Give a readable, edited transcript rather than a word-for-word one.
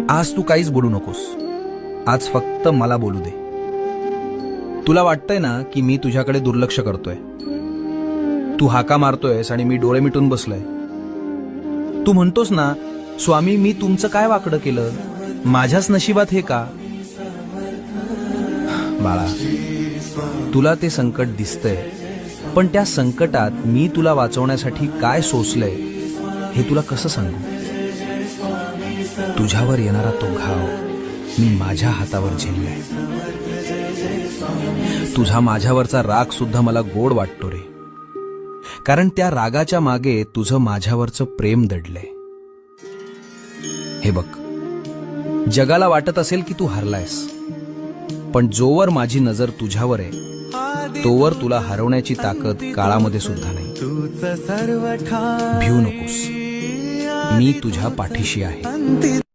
आज तू काहीच बोलू नकोस. आज फक्त मला बोलू दे. तुला वाटतंय ना की मी तुझ्याकडे दुर्लक्ष करतोय. तू हाका मारतोयस आणि मी डोळे मिटून बसलोय. तू म्हणतोस ना, स्वामी मी तुमचं काय वाकडं केलं, माझ्याच नशिबात हे का. बाळा, तुला ते संकट दिसतंय, पण त्या संकटात मी तुला वाचवण्यासाठी काय सोसलंय हे तुला कसं सांगू. तुझ्यावर येणारा तो घाव मी माझ्या हातावर झेललाय. तुझा माझ्यावरचा राग सुद्धा मला गोड वाटतो रे, कारण त्या रागाच्या मागे तुझं माझ्यावरचं प्रेम दडलंय. हे बघ, जगाला वाटत असेल की तू हरलायस, पण जोवर माझी नजर तुझ्यावर आहे तोवर तुला हरवण्याची ताकद काळामध्ये सुद्धा नाही. भिऊ नकोस, मी तुझ्या पाठीशी आहे.